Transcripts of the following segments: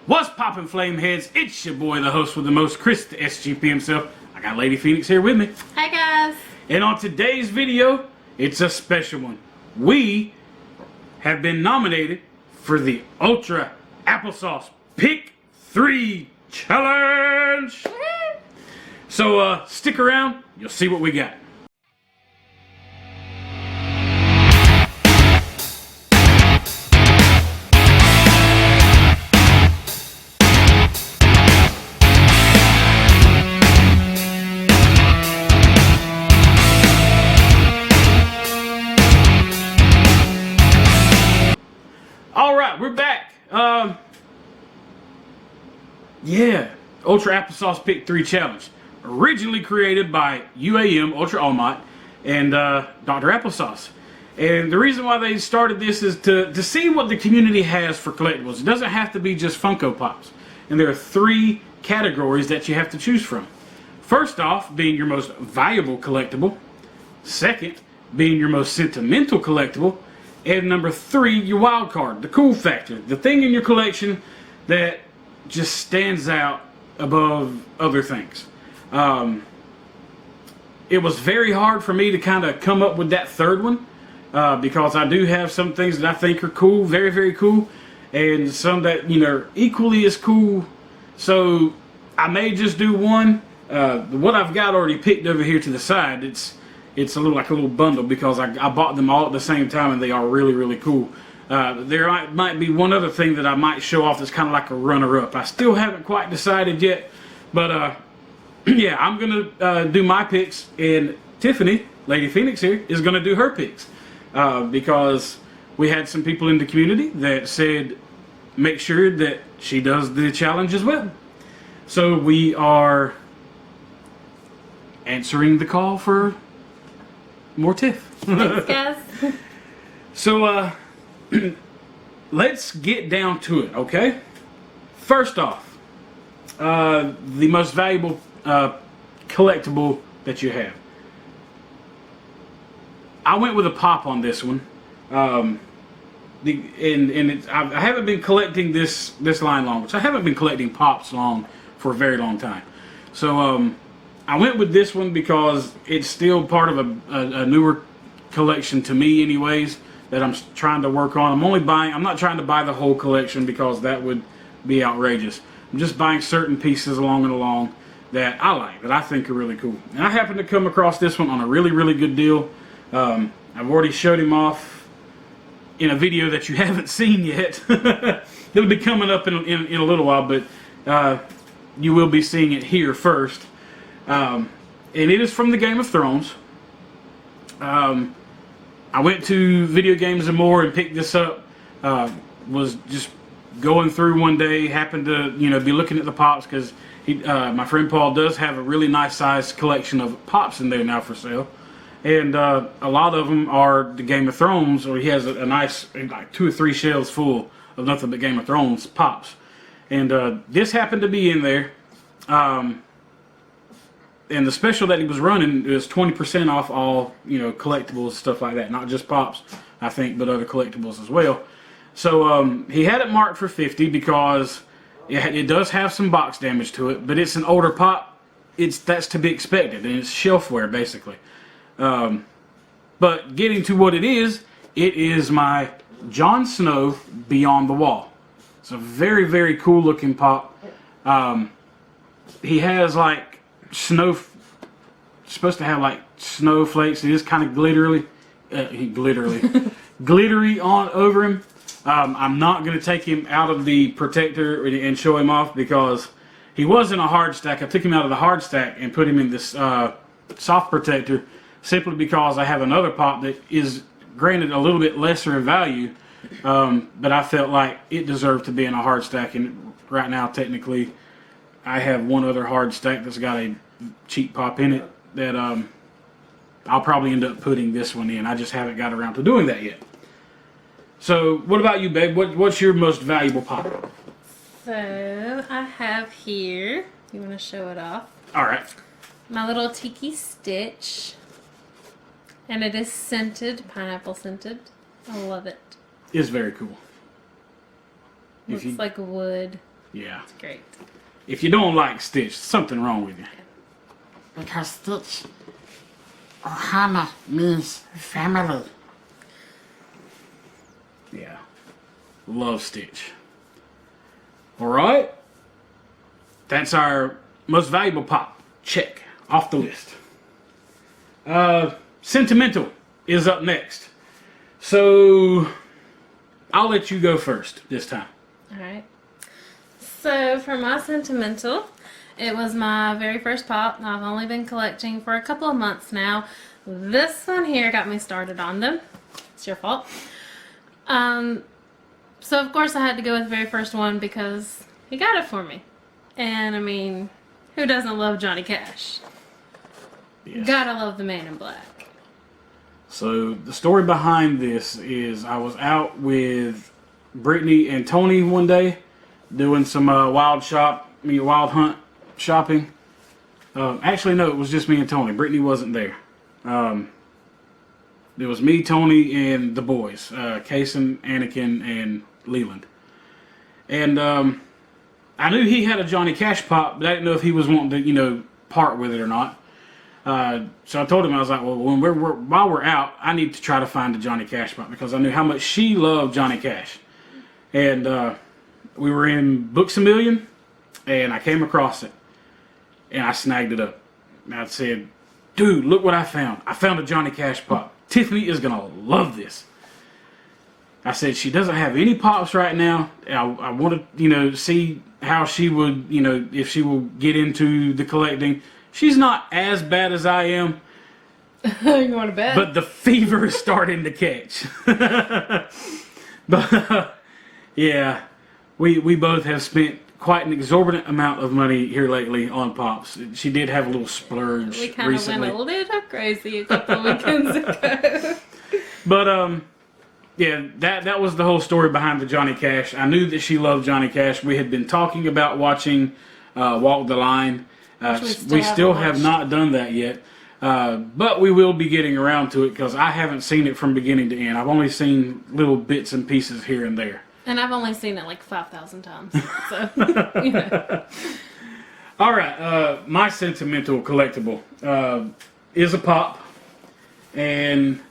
What's poppin', flame heads? It's your boy, the host with the most, Chris, the SGP himself. I got Lady Phoenix here with me. Hi guys. And on today's video, it's a special one. We have been nominated for the Ultra Applesauce Pick 3 Challenge. So stick around, you'll see what we got. Alright, we're back. Yeah, Ultra Applesauce Pick 3 Challenge. Originally created by UltraApplesauce and Dr. Applesauce. And the reason why they started this is to see what the community has for collectibles. It doesn't have to be just Funko Pops. And there are 3 categories that you have to choose from. First off, being your most valuable collectible. Second, being your most sentimental collectible. And number 3, your wild card, the cool factor, the thing in your collection that just stands out above other things. It was very hard for me to kind of come up with that third one because I do have some things that I think are cool, very, very cool, and some that, you know, equally as cool. So I may just do one. What I've got already picked over here to the side, it's a little bundle because I bought them all at the same time and they are really, really cool. There might be one other thing that I might show off that's kind of like a runner-up. I still haven't quite decided yet, but yeah, I'm gonna do my picks, and Tiffany, Lady Phoenix here, is gonna do her picks because we had some people in the community that said make sure that she does the challenge as well. So we are answering the call for more Tiff. Thanks, guys. So, let's get down to it, okay? First off, the most valuable collectible that you have. I went with a pop on this one. I haven't been collecting this line long, which I haven't been collecting pops long for a very long time. So, I went with this one because it's still part of a newer collection to me anyways that I'm trying to work on. I'm not trying to buy the whole collection because that would be outrageous. I'm just buying certain pieces along that I like, that I think are really cool. And I happened to come across this one on a really, really good deal. I've already showed him off in a video that you haven't seen yet. It'll be coming up in a little while, but you will be seeing it here first. And it is from the Game of Thrones. I went to Video Games and More and picked this up. Was just going through one day, happened to be looking at the pops because my friend Paul does have a really nice sized collection of pops in there now for sale, and a lot of them are the Game of Thrones, or he has a nice like 2 or 3 shelves full of nothing but Game of Thrones pops, and this happened to be in there. And the special that he was running was 20% off all, collectibles, stuff like that. Not just pops, I think, but other collectibles as well. So he had it marked for 50 because it does have some box damage to it, but it's an older pop. That's to be expected, and it's shelfware basically. But getting to what it is my Jon Snow Beyond the Wall. It's a very, very cool looking pop. He has like supposed to have like snowflakes. It is kind of glittery on over him. I'm not going to take him out of the protector and show him off because he was in a hard stack. I took him out of the hard stack and put him in this soft protector simply because I have another pop that is granted a little bit lesser in value, but I felt like it deserved to be in a hard stack, and right now technically I have one other hard stack that's got a cheap pop in it that I'll probably end up putting this one in. I just haven't got around to doing that yet. So what about you, babe? What's your most valuable pop? So I have here, you want to show it off? Alright. My little Tiki Stitch. And it is scented, pineapple scented. I love it. It's very cool. Looks like wood. Yeah. It's great. If you don't like Stitch, something wrong with you. Because Stitch, Ohana means family. Yeah. Love Stitch. Alright. That's our most valuable pop. Check. Off the list. Sentimental is up next. So, I'll let you go first this time. Alright. So, for my sentimental, it was my very first pop. I've only been collecting for a couple of months now. This one here got me started on them. It's your fault. So of course I had to go with the very first one because he got it for me. And I mean, who doesn't love Johnny Cash? Yes. Gotta love the Man in Black. So the story behind this is I was out with Brittany and Tony one day doing some wild hunt shopping. Actually, no, it was just me and Tony. Brittany wasn't there. It was me, Tony, and the boys, Kason, Anakin, and Leland. And I knew he had a Johnny Cash pop, but I didn't know if he was wanting to, part with it or not. So I told him, I was like, well, while we're out, I need to try to find a Johnny Cash pop because I knew how much she loved Johnny Cash. And we were in Books A Million, and I came across it, and I snagged it up. And I said, dude, look what I found. I found a Johnny Cash pop. Tiffany is going to love this. I said, she doesn't have any pops right now. I want to, see how she would, if she will get into the collecting. She's not as bad as I am. You want to bet? But the fever is starting to catch. But, yeah, we both have spent quite an exorbitant amount of money here lately on pops. She did have a little splurge we kind of recently. went a little crazy a couple weekends ago. But, yeah, that was the whole story behind the Johnny Cash. I knew that she loved Johnny Cash. We had been talking about watching Walk the Line. We still have not done that yet. But we will be getting around to it because I haven't seen it from beginning to end. I've only seen little bits and pieces here and there. And I've only seen it like 5,000 times. So, All right, my sentimental collectible is a pop. And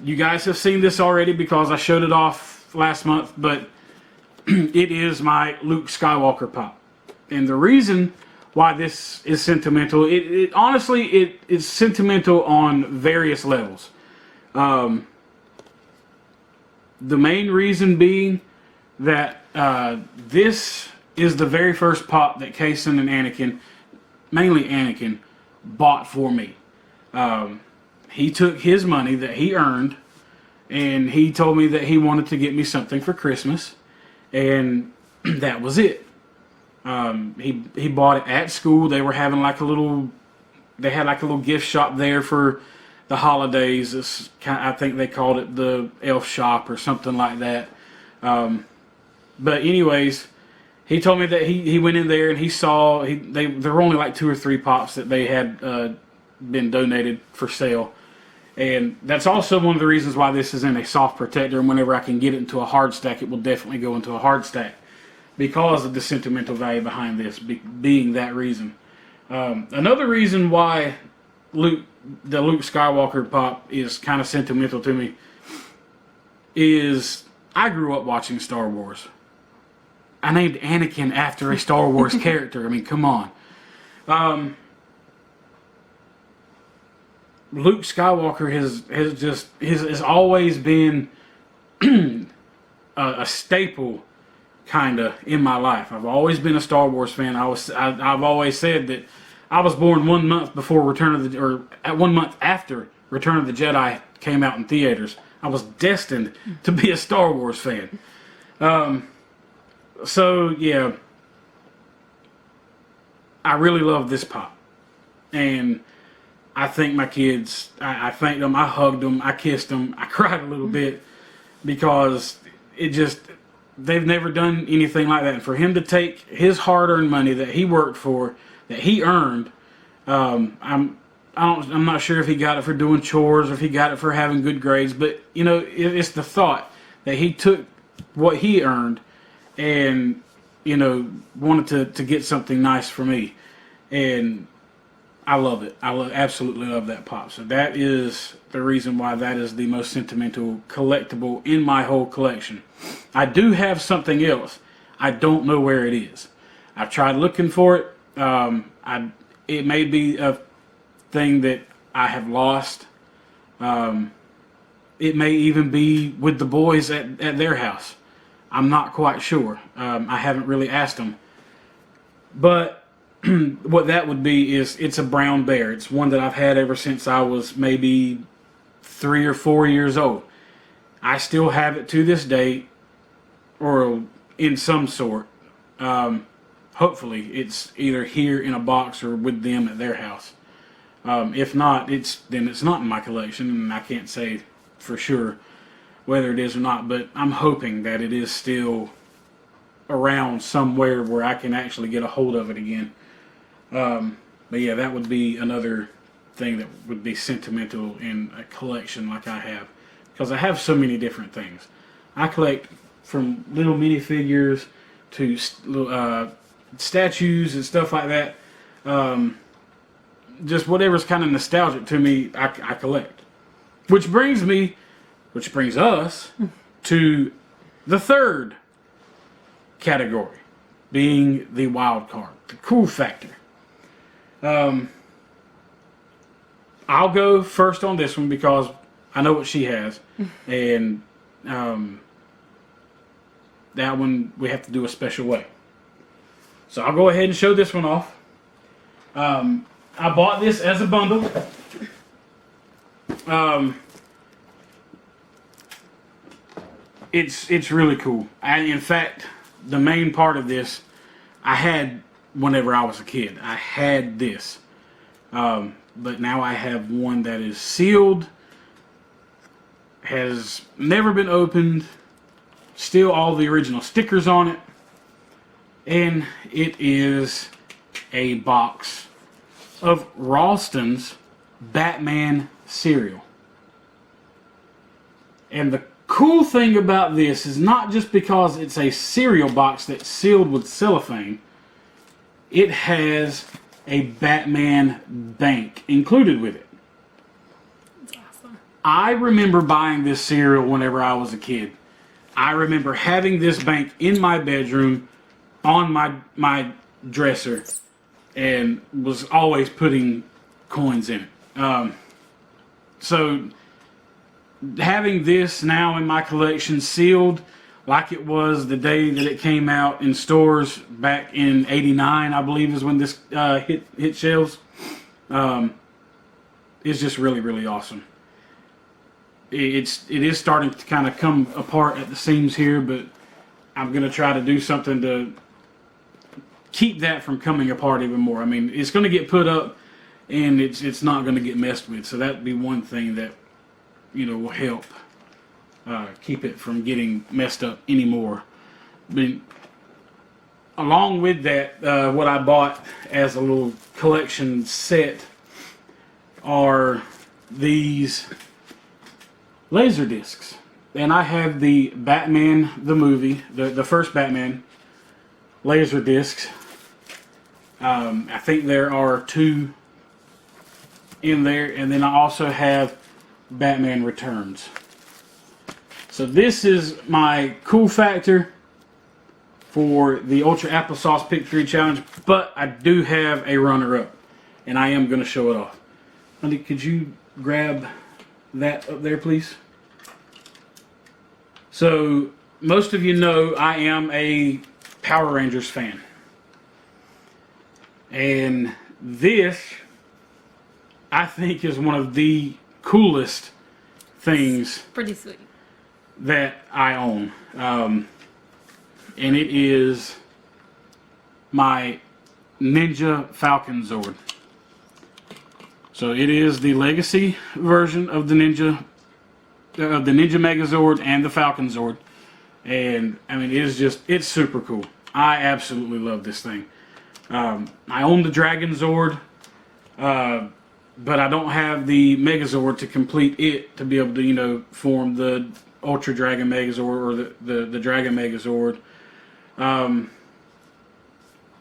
you guys have seen this already because I showed it off last month. But it is my Luke Skywalker pop. And the reason why this is sentimental, it honestly is sentimental on various levels. The main reason being that this is the very first pop that Kason and Anakin, mainly Anakin, bought for me. He took his money that he earned, and he told me that he wanted to get me something for Christmas, and that was it. He bought it at school. They were having they had like a little gift shop there for the holidays. I think they called it the elf shop or something like that. But anyways, he told me that he went in there and he saw, there were only like 2 or 3 pops that they had been donated for sale. And that's also one of the reasons why this is in a soft protector, and whenever I can get it into a hard stack, it will definitely go into a hard stack because of the sentimental value behind this, being that reason. Another reason why the Luke Skywalker pop is kind of sentimental to me is I grew up watching Star Wars. I named Anakin after a Star Wars character. I mean, come on. Luke Skywalker has always been a staple, kinda, in my life. I've always been a Star Wars fan. I've always said that I was born 1 month before 1 month after Return of the Jedi came out in theaters. I was destined to be a Star Wars fan. So yeah, I really love this pop, and I thank my kids. I thanked them. I hugged them. I kissed them. I cried a little bit because they've never done anything like that. And for him to take his hard-earned money that he worked for, that he earned, I'm not sure if he got it for doing chores or if he got it for having good grades, but it's the thought that he took what he earned and wanted to get something nice for me, and I love it. Absolutely love that pop. So that is the reason why that is the most sentimental collectible in my whole collection. I do have something else. I don't know where it is. I've tried looking for it. It may be a thing that I have lost. It may even be with the boys at their house. I'm not quite sure. I haven't really asked them. But what that would be is, it's a brown bear. It's one that I've had ever since I was maybe 3 or 4 years old. I still have it to this day, or in some sort. Hopefully it's either here in a box or with them at their house. If not, then it's not in my collection, and I can't say for sure whether it is or not, but I'm hoping that it is still around somewhere where I can actually get a hold of it again. But yeah, that would be another thing that would be sentimental in a collection like I have, because I have so many different things. I collect from little minifigures to statues and stuff like that. Just whatever's kind of nostalgic to me, I collect. Which brings us to the third category, being the wild card, the cool factor. I'll go first on this one because I know what she has, and that one we have to do a special way. So I'll go ahead and show this one off. I bought this as a bundle. It's really cool. In fact, the main part of this I had whenever I was a kid. I had this. But now I have one that is sealed, has never been opened, still all the original stickers on it, and it is a box of Ralston's Batman cereal. And the cool thing about this is not just because it's a cereal box that's sealed with cellophane, it has a Batman bank included with it. That's awesome. I remember buying this cereal whenever I was a kid. I remember having this bank in my bedroom on my dresser, and was always putting coins in it. So having this now in my collection, sealed like it was the day that it came out in stores back in '89, I believe is when this hit shelves, is just really, really awesome. It is starting to kind of come apart at the seams here, but I'm going to try to do something to keep that from coming apart even more. I mean, it's going to get put up, and it's not going to get messed with. So that'd be one thing that, will help keep it from getting messed up anymore. But along with that, what I bought as a little collection set are these laser discs. And I have the Batman the movie, the first Batman laser discs. I think there are 2 in there, and then I also have Batman Returns. So this is my cool factor for the Ultra Applesauce Pick 3 Challenge, but I do have a runner-up, and I am going to show it off. Honey, could you grab that up there, please? So, most of you know I am a Power Rangers fan. And this, I think, is one of the coolest things Pretty sweet. that I own. And it is my Ninja Falcon Zord. So it is the Legacy version of the Ninja Megazord and the Falcon Zord. And I mean, it's super cool. I absolutely love this thing. I own the Dragon Zord, but I don't have the Megazord to complete it to be able to, form the Ultra Dragon Megazord or the Dragon Megazord.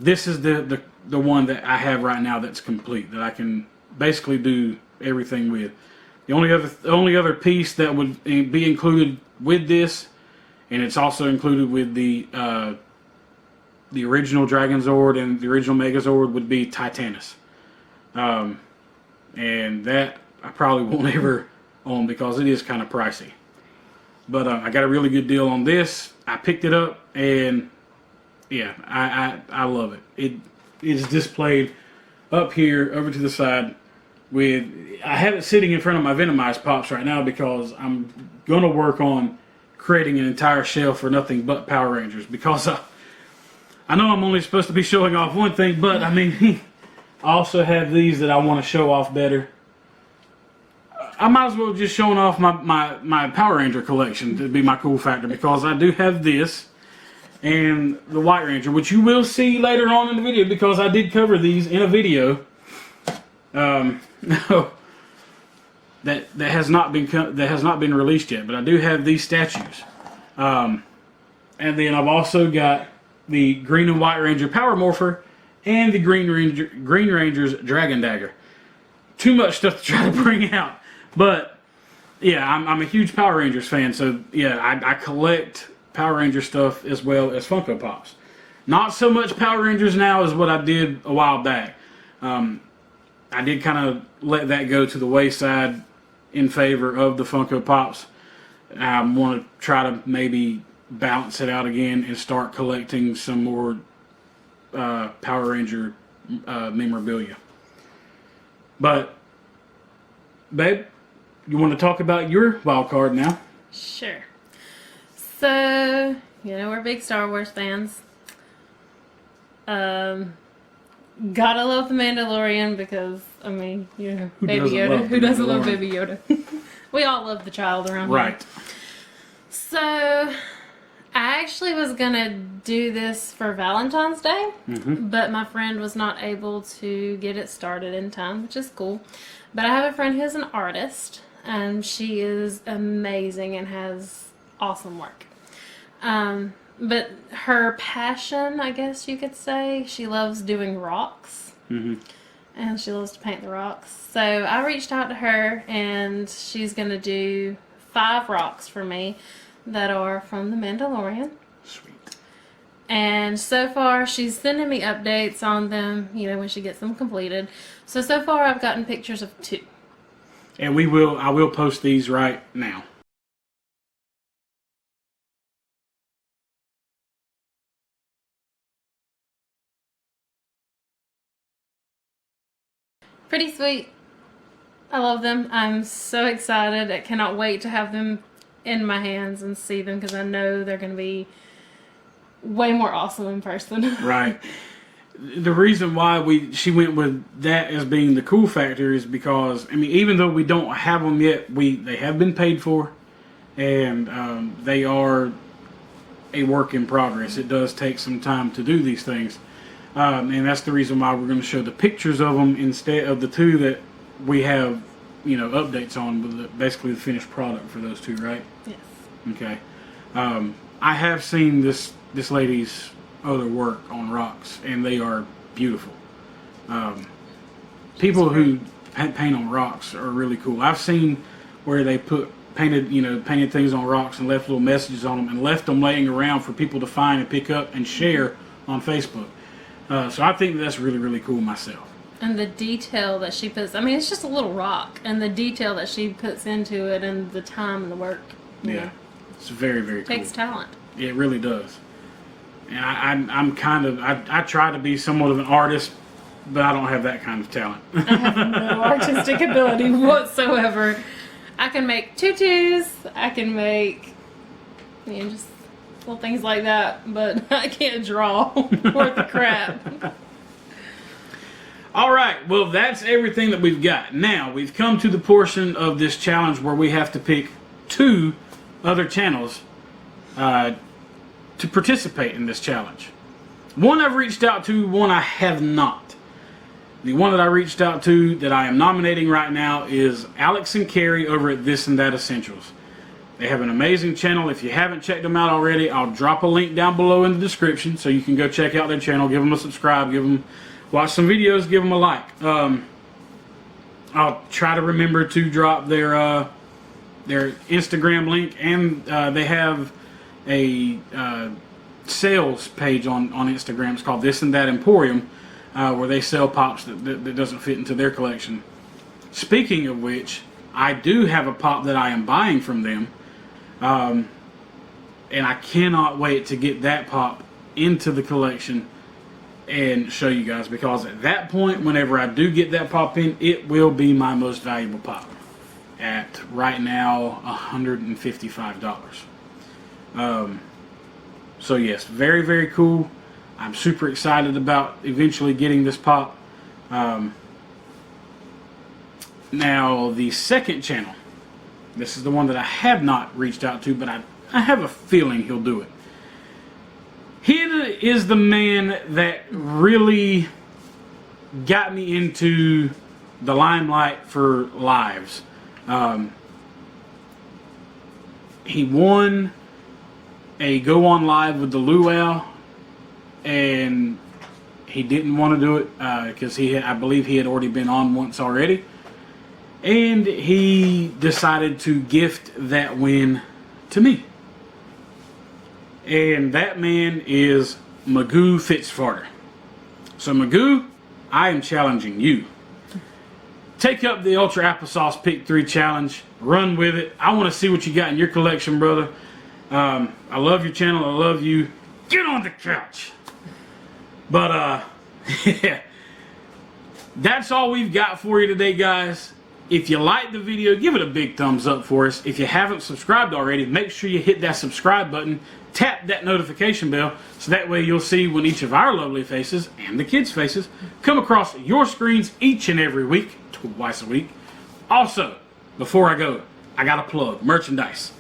this is the one that I have right now that's complete, that I can basically do everything with. The only other piece that would be included with this, and it's also included with the original Dragon Zord and the original Megazord, would be Titanus. And that I probably won't ever own because it is kind of pricey. But I got a really good deal on this. I picked it up, and yeah, I love it. It is displayed up here, over to the side. I have it sitting in front of my Venomized Pops right now because I'm going to work on creating an entire shelf for nothing but Power Rangers, because I know I'm only supposed to be showing off one thing, but I mean, I also have these that I want to show off better. I might as well just showing off my Power Ranger collection to be my cool factor, because I do have this and the White Ranger, which you will see later on in the video, because I did cover these in a video. that has not been released yet, but I do have these statues. And then I've also got the Green and White Ranger Power Morpher and the Green Ranger's Dragon Dagger. Too much stuff to try to bring out, but yeah, I'm a huge Power Rangers fan, so yeah, I collect Power Ranger stuff as well as Funko Pops. Not so much Power Rangers now as what I did a while back. I did kind of let that go to the wayside in favor of the Funko Pops. I want to try to maybe balance it out again and start collecting some more Power Ranger memorabilia. But, babe, you want to talk about your wild card now? Sure. So, we're big Star Wars fans. Gotta love the Mandalorian because, I mean, Baby Yoda. Who doesn't love Baby Yoda? We all love the child around here. Right. So, I actually was gonna do this for Valentine's Day, but my friend was not able to get it started in time, which is cool. But I have a friend who's an artist, and she is amazing and has awesome work. But her passion, I guess you could say, she loves doing rocks. And she loves to paint the rocks. So I reached out to her, and she's going to do 5 rocks for me that are from The Mandalorian. Sweet. And so far, she's sending me updates on them, when she gets them completed. So far, I've gotten pictures of 2. And I will post these right now. Pretty sweet. I love them. I'm so excited. I cannot wait to have them in my hands and see them, because I know they're going to be way more awesome in person. Right. The reason why she went with that as being the cool factor is because, I mean, even though we don't have them yet, they have been paid for, and they are a work in progress. It does take some time to do these things. And that's the reason why we're going to show the pictures of them instead of the 2 that we have, updates on, with basically the finished product for those 2, right? Yes. Okay. I have seen this lady's other work on rocks, and they are beautiful. People who paint on rocks are really cool. I've seen where they painted things on rocks and left little messages on them and left them laying around for people to find and pick up and share on Facebook. So I think that's really, really cool myself. And the detail that she puts, I mean, it's just a little rock, and the detail that she puts into it, and the time and the work. Yeah. It's very, very cool. Takes talent. It really does. And I try to be somewhat of an artist, but I don't have that kind of talent. I have no artistic ability whatsoever. I can make tutus, I can make, just little things like that, but I can't draw worth the crap. Alright, well, that's everything that we've got. Now, we've come to the portion of this challenge where we have to pick 2 other channels to participate in this challenge. One I've reached out to, one I have not. The one that I reached out to that I am nominating right now is Alex and Carrie over at This and That Essentials. They have an amazing channel. If you haven't checked them out already, I'll drop a link down below in the description so you can go check out their channel. Give them a subscribe. Watch some videos. Give them a like. I'll try to remember to drop their Instagram link, and they have a sales page on Instagram. It's called This and That Emporium, where they sell pops that doesn't fit into their collection. Speaking of which, I do have a pop that I am buying from them, and I cannot wait to get that pop into the collection and show you guys, because at that point, whenever I do get that pop in, it will be my most valuable pop at right now $155. So yes, very, very cool. I'm super excited about eventually getting this pop. Now the second channel, this is the one that I have not reached out to, but I have a feeling he'll do it. He is the man that really got me into the limelight for lives. He won a go on live with the luau, and he didn't want to do it because I believe he had already been on once already, and he decided to gift that win to me. And that man is Magoo Fitzfarter. So Magoo, I am challenging you. Take up the UltraApplesauce Pick 3 challenge. Run with it. I want to see what you got in your collection, brother. I love your channel. I love you. Get on the couch. But, yeah. That's all we've got for you today, guys. If you liked the video, give it a big thumbs up for us. If you haven't subscribed already, make sure you hit that subscribe button. Tap that notification bell so that way you'll see when each of our lovely faces and the kids' faces come across your screens each and every week, twice a week. Also, before I go, I got a plug. Merchandise.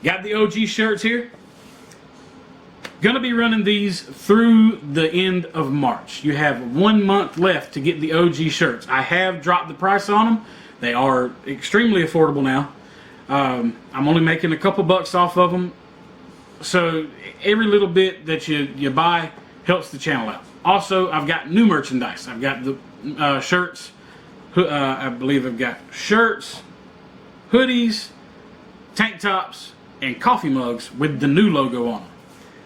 Got the OG shirts here. Gonna be running these through the end of March. You have 1 month left to get the OG shirts. I have dropped the price on them. They are extremely affordable now. I'm only making a couple bucks off of them. So every little bit that you buy helps the channel out. Also, I've got new merchandise. I've got the shirts. I believe I've got shirts, hoodies, tank tops, and coffee mugs with the new logo on them.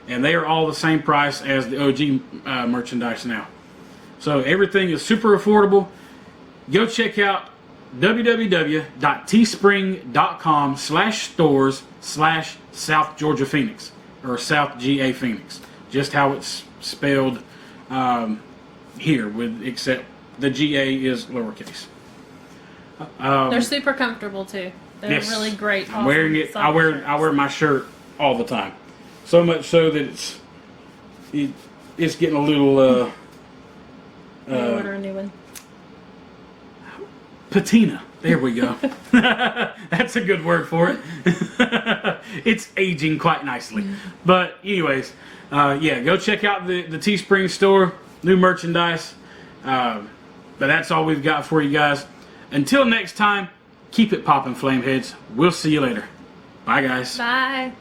And they are all the same price as the OG merchandise now. So everything is super affordable. Go check out www.teespring.com/stores/SouthGAPhoenix or SouthGAPhoenix. Just how it's spelled here, except the GA is lowercase. They're super comfortable too. They're yes, really great. I'm wearing it. I wear my shirt all the time. So much so that it's getting a little order a new one. patina. There we go. That's a good word for it. It's aging quite nicely. But anyways, yeah, go check out the Teespring store. New merchandise. But that's all we've got for you guys. Until next time, keep it poppin', Flameheads. We'll see you later. Bye, guys. Bye.